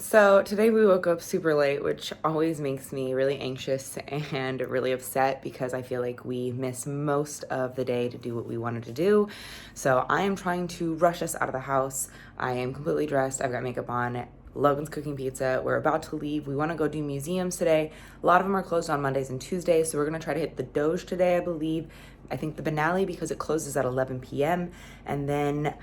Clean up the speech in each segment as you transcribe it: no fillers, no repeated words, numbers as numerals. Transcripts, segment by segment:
So today we woke up super late, which always makes me really anxious and really upset because I feel like we miss most of the day to do what we wanted to do. So I am trying to rush us out of the house. I am completely dressed. I've got makeup on. Logan's cooking pizza. We're about to leave. We want to go do museums today. A lot of them are closed on Mondays and Tuesdays, so we're going to try to hit the Doge today, I believe. I think the Biennale because it closes at 11 p.m. And then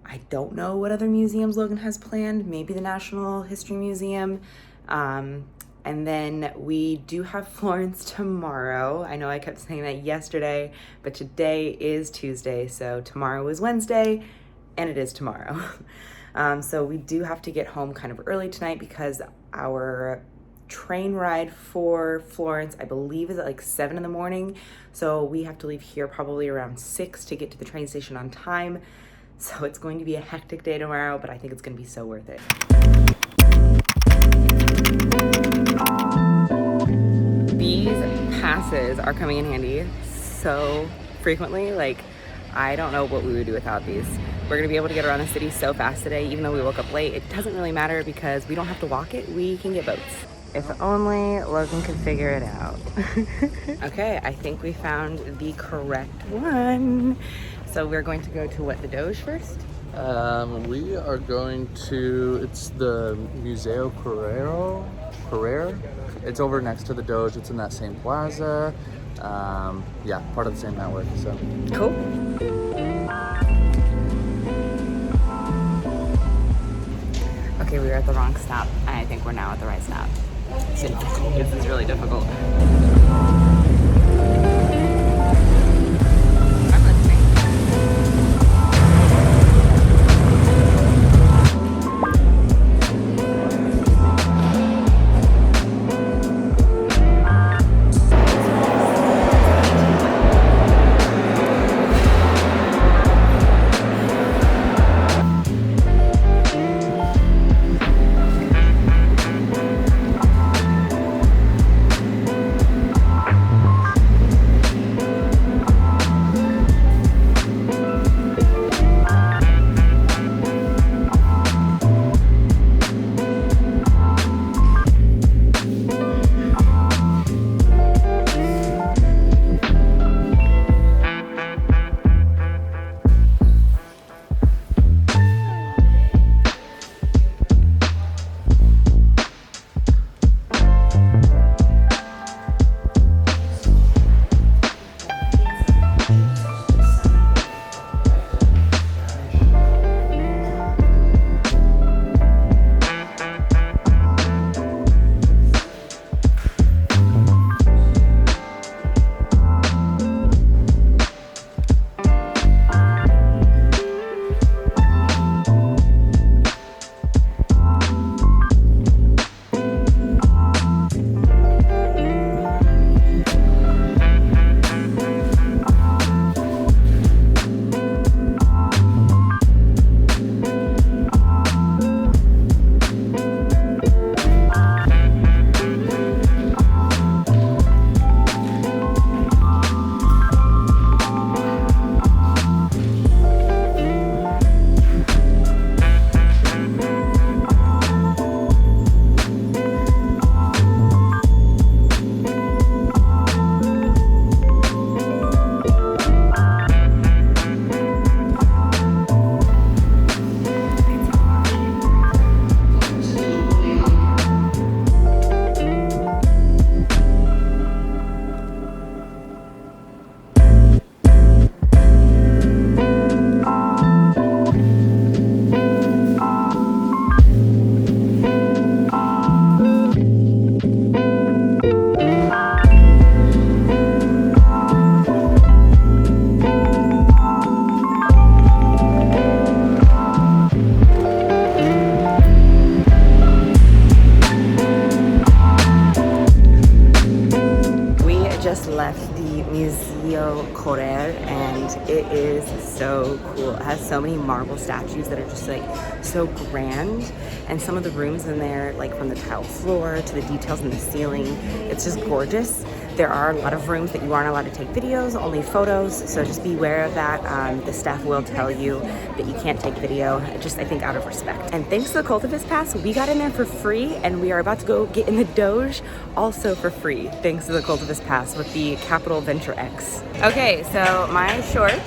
I don't know what other museums Logan has planned. Maybe the National History Museum. And then we do have Florence tomorrow. I know I kept saying that yesterday, but today is Tuesday, so tomorrow is Wednesday, and it is tomorrow. So we do have to get home kind of early tonight because our train ride for Florence, I believe, is at like 7 in the morning. So we have to leave here probably around 6 to get to the train station on time. So it's going to be a hectic day tomorrow, but I think it's going to be so worth it. These passes are coming in handy so frequently. Like, I don't know what we would do without these. We're going to be able to get around the city so fast today, even though we woke up late. It doesn't really matter because we don't have to walk it. We can get boats. If only Logan could figure it out. Okay, I think we found the correct one. So we're going to go to what, the Doge first? We are going to, it's the Museo Correr. It's over next to the Doge. It's in that same plaza. Yeah, part of the same network, so. Cool. Okay, we were at the wrong stop, and I think we're now at the right stop. This is really difficult. Left the Museo Correr, and it is so cool. It has so many marble statues that are just like so grand, and some of the rooms in there, like from the tile floor to the details in the ceiling, it's just gorgeous. There are a lot of rooms that you aren't allowed to take videos, only photos, so just be aware of that. The staff will tell you that you can't take video, just I think out of respect. And thanks to the Cultivist Pass, we got in there for free, and we are about to go get in the Doge also for free, thanks to the Cultivist Pass with the Capital Venture X. Okay, so my shorts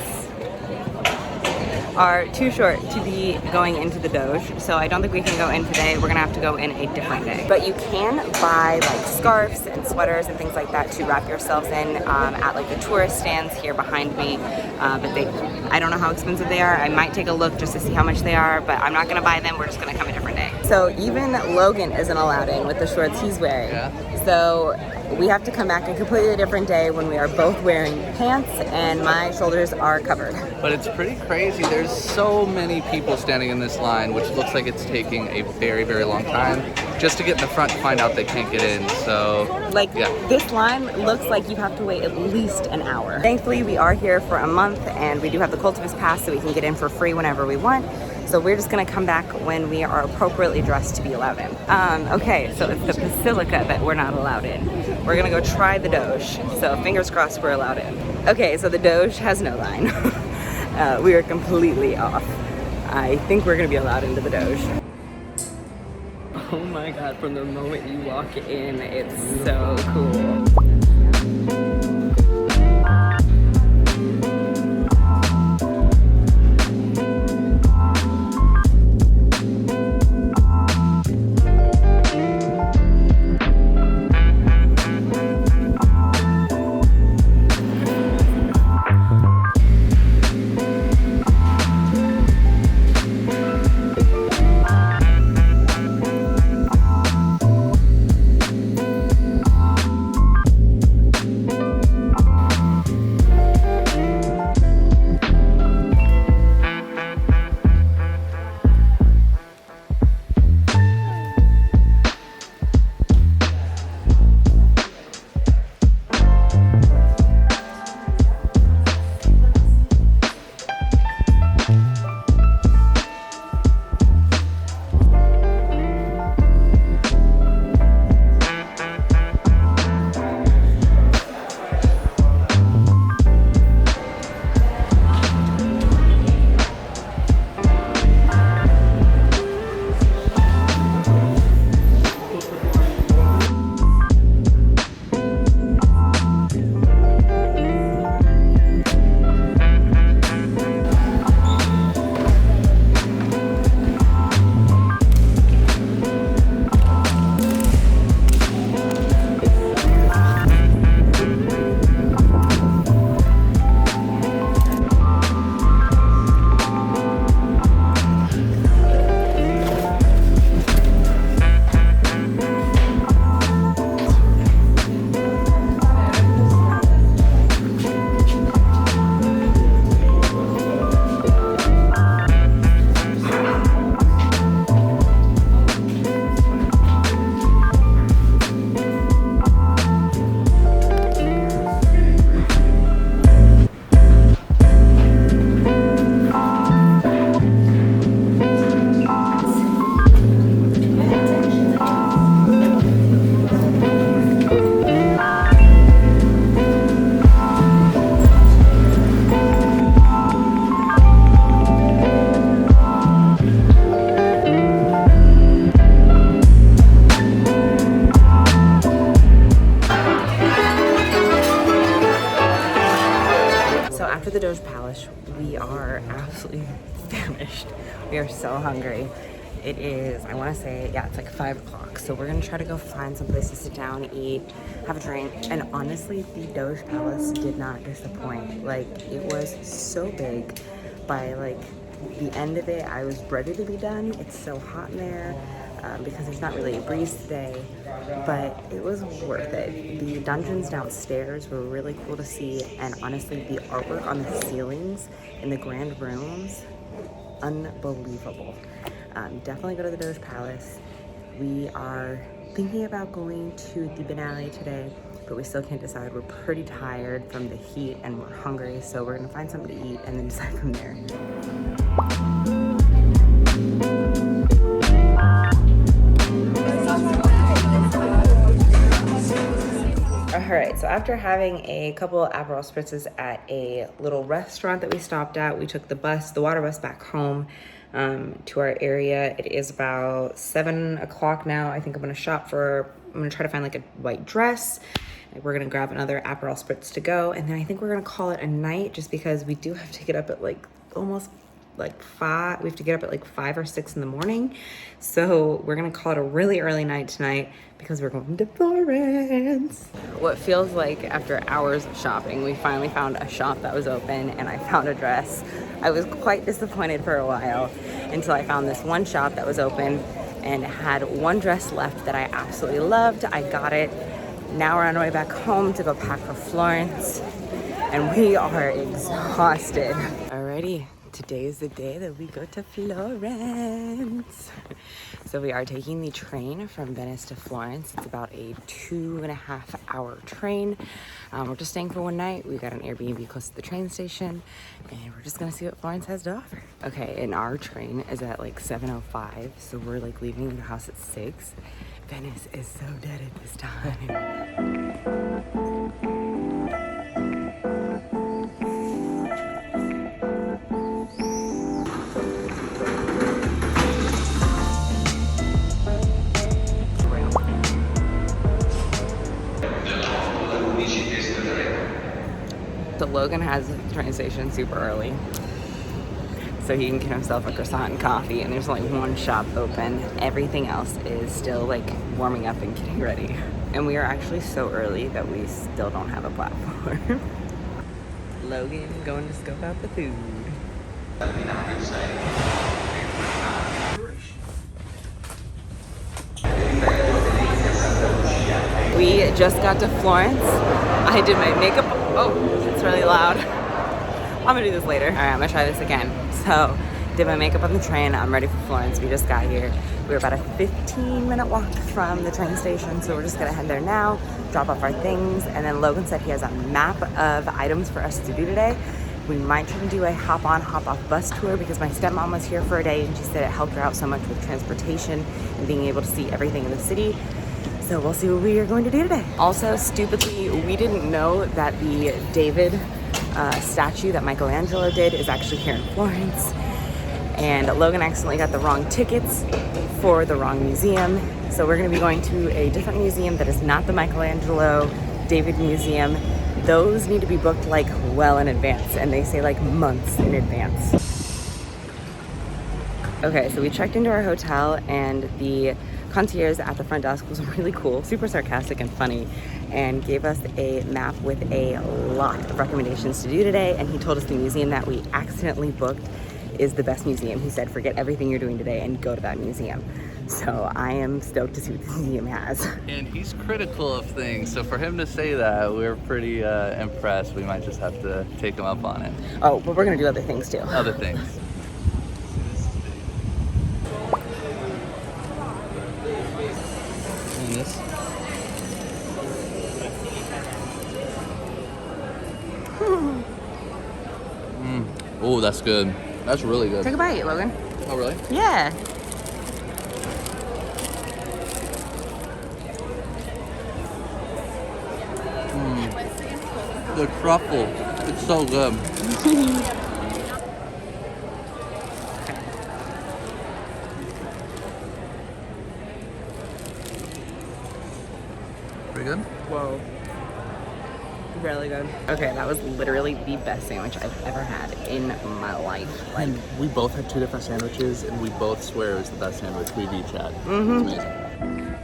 are too short to be going into the Doge, so I don't think we can go in today. We're gonna have to go in a different day. But you can buy like scarves and sweaters and things like that to wrap yourselves in at like the tourist stands here behind me. But I don't know how expensive they are. I might take a look just to see how much they are, but I'm not gonna buy them. We're just gonna come a different day. So even Logan isn't allowed in with the shorts he's wearing. Yeah. So we have to come back a completely different day when we are both wearing pants and my shoulders are covered. But it's pretty crazy. There's so many people standing in this line, which looks like it's taking a very, very long time just to get in the front to find out they can't get in. So, like, yeah. This line looks like you have to wait at least an hour. Thankfully, we are here for a month, and we do have the Cultivist Pass, so we can get in for free whenever we want. So we're just gonna come back when we are appropriately dressed to be allowed in. Okay, so it's the Basilica that we're not allowed in. We're gonna go try the Doge, so fingers crossed we're allowed in. Okay, so the Doge has no line. We are completely off. I think we're gonna be allowed into the Doge. Oh my God, from the moment you walk in, it's so cool. We are absolutely famished. We are so hungry. It is, I want to say, yeah, it's like 5 o'clock. So we're going to try to go find some place to sit down, eat, have a drink. And honestly, the Doge Palace did not disappoint. Like, it was so big. By like the end of it, I was ready to be done. It's so hot in there because there's not really a breeze today, but it was worth it. The dungeons downstairs were really cool to see, and honestly, the artwork on the ceilings in the grand rooms, unbelievable. Definitely go to the Doge Palace. We are thinking about going to the Binale today, but we still can't decide. We're pretty tired from the heat and we're hungry, so we're gonna find something to eat and then decide from there. All right, so after having a couple Aperol spritzes at a little restaurant that we stopped at, we took the water bus back home to our area. It is about 7 o'clock now. I think I'm gonna try to find like a white dress. We're gonna grab another Aperol spritz to go, and then I think we're gonna call it a night just because we do have to get up at like almost like 5. We have to get up at like 5 or 6 in the morning. So we're gonna call it a really early night tonight because we're going to Florence. What feels like after hours of shopping, we finally found a shop that was open and I found a dress. I was quite disappointed for a while until I found this one shop that was open and had one dress left that I absolutely loved. I got it. Now we're on our way back home to go pack for Florence and we are exhausted. Alrighty. Today is the day that we go to Florence. So we are taking the train from Venice to Florence. It's about a 2.5-hour train. We're just staying for one night. We got an Airbnb close to the train station and we're just gonna see what Florence has to offer. Okay, and our train is at like 7:05, so we're like leaving the house at 6. Venice is so dead at this time. So Logan has the train station super early, so he can get himself a croissant and coffee, and there's only one shop open. Everything else is still like warming up and getting ready. And we are actually so early that we still don't have a platform. Logan going to scope out the food. We just got to Florence. I did my makeup. Oh, it's really loud. I'm gonna do this later. All right, I'm gonna try this again. So, did my makeup on the train. I'm ready for Florence. We just got here. We're about a 15-minute walk from the train station, so we're just gonna head there now, drop off our things, and then Logan said he has a map of items for us to do today. We might try to do a hop-on, hop-off bus tour because my stepmom was here for a day and she said it helped her out so much with transportation and being able to see everything in the city. So we'll see what we are going to do today. Also, stupidly, we didn't know that the David statue that Michelangelo did is actually here in Florence. And Logan accidentally got the wrong tickets for the wrong museum. So we're gonna be going to a different museum that is not the Michelangelo David Museum. Those need to be booked like well in advance, and they say like months in advance. Okay, so we checked into our hotel and the concierge at the front desk was really cool, super sarcastic and funny, and gave us a map with a lot of recommendations to do today. And he told us the museum that we accidentally booked is the best museum. He said, forget everything you're doing today and go to that museum. So I am stoked to see what the museum has. And he's critical of things, so for him to say that, we're pretty impressed. We might just have to take him up on it. Oh, but we're gonna do other things too. Other things. And this. Oh, that's good. That's really good. Take a bite, Logan. Oh, really? Yeah. The truffle, it's so good. Pretty good? Whoa. Really good. Okay, that was literally the best sandwich I've ever had in my life. Like, And we both had 2 different sandwiches, and we both swear it was the best sandwich we've each had. Mm-hmm. It's amazing.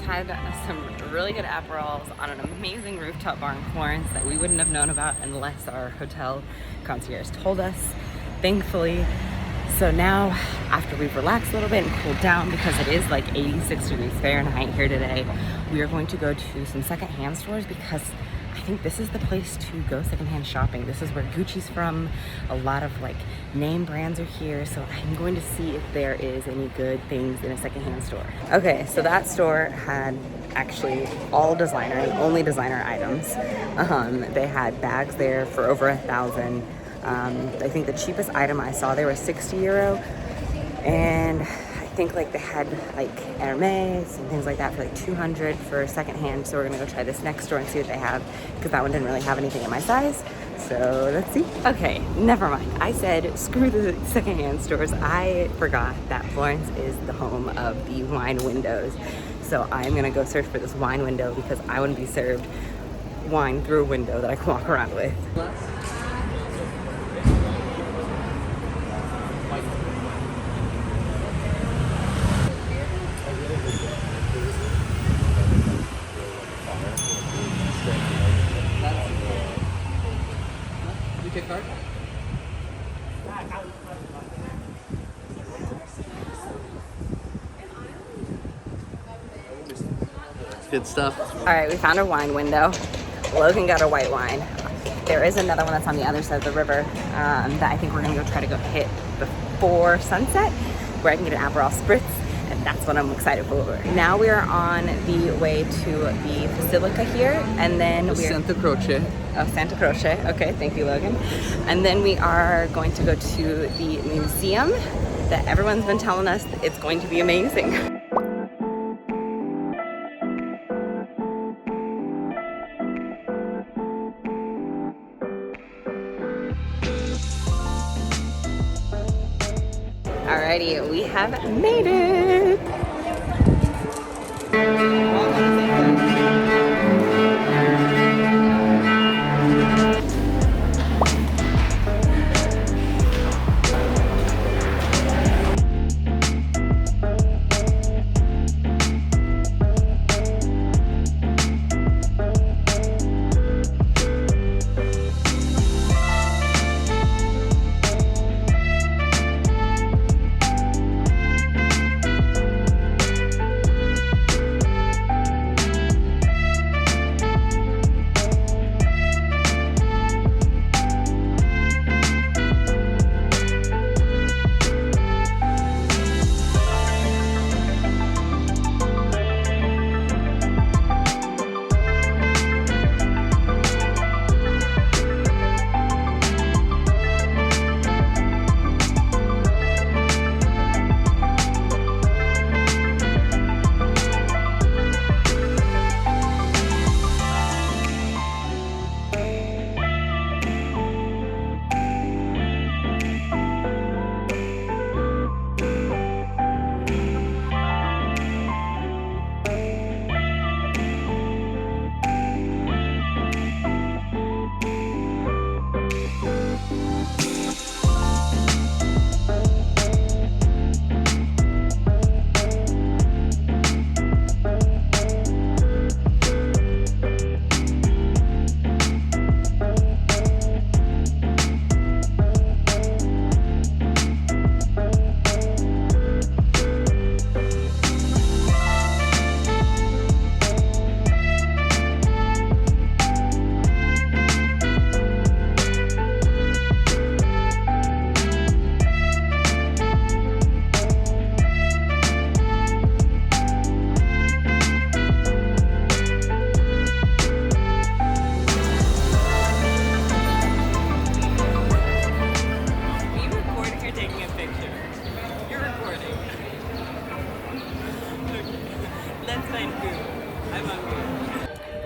had some really good Aperols on an amazing rooftop bar in Florence that we wouldn't have known about unless our hotel concierge told us, thankfully. So now, after we've relaxed a little bit and cooled down, because it is like 86 degrees Fahrenheit here today, we are going to go to some secondhand stores because I think this is the place to go secondhand shopping. This is where Gucci's from. A lot of like name brands are here. So I'm going to see if there is any good things in a secondhand store. Okay, so that store had actually all designer and only designer items. They had bags there for over $1,000. I think the cheapest item I saw there was 60 euro. And I think like they had like Hermes and things like that for like 200 for secondhand. So we're gonna go try this next store and see what they have, because that one didn't really have anything in my size. So let's see. Okay, never mind. I said screw the secondhand stores. I forgot that Florence is the home of the wine windows. So I'm gonna go search for this wine window because I want to be served wine through a window that I can walk around with. Good stuff. All right, we found a wine window. Logan got a white wine. There is another one that's on the other side of the river that I think we're gonna try to hit before sunset, where I can get an Aperol Spritz, and that's what I'm excited for. Now we are on the way to the Basilica here, and then we're Santa Croce. Oh, Santa Croce. Okay, thank you, Logan. And then we are going to go to the museum that everyone's been telling us it's going to be amazing. Alrighty, we have made it.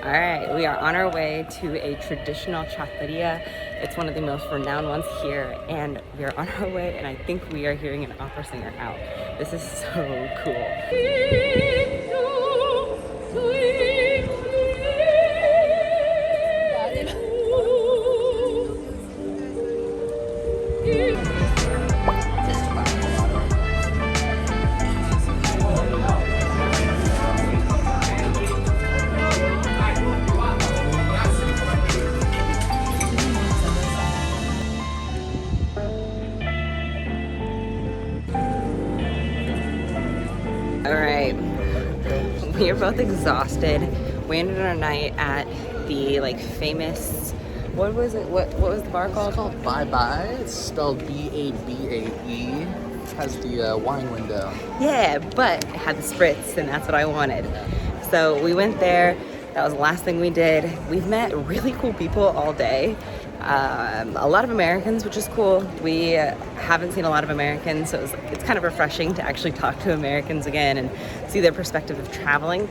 All right, we are on our way to a traditional trattoria. It's one of the most renowned ones here, and we are on our way, and I think we are hearing an opera singer out. This is so cool. We are both exhausted. We ended our night at the like famous, what was it? What was the bar called? It's called Bye Bye. It's spelled Babae. Has the wine window. Yeah, but it had the spritz, and that's what I wanted. So we went there. That was the last thing we did. We've met really cool people all day. A lot of Americans, which is cool. We haven't seen a lot of Americans, so it's kind of refreshing to actually talk to Americans again and see their perspective of traveling.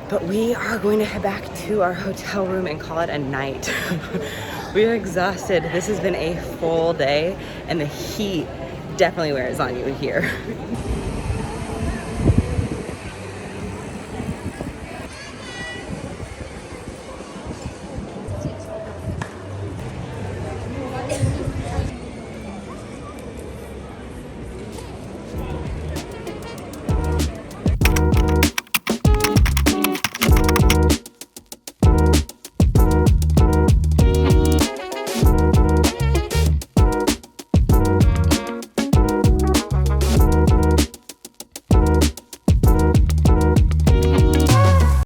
But we are going to head back to our hotel room and call it a night. We are exhausted. This has been a full day, and the heat definitely wears on you here.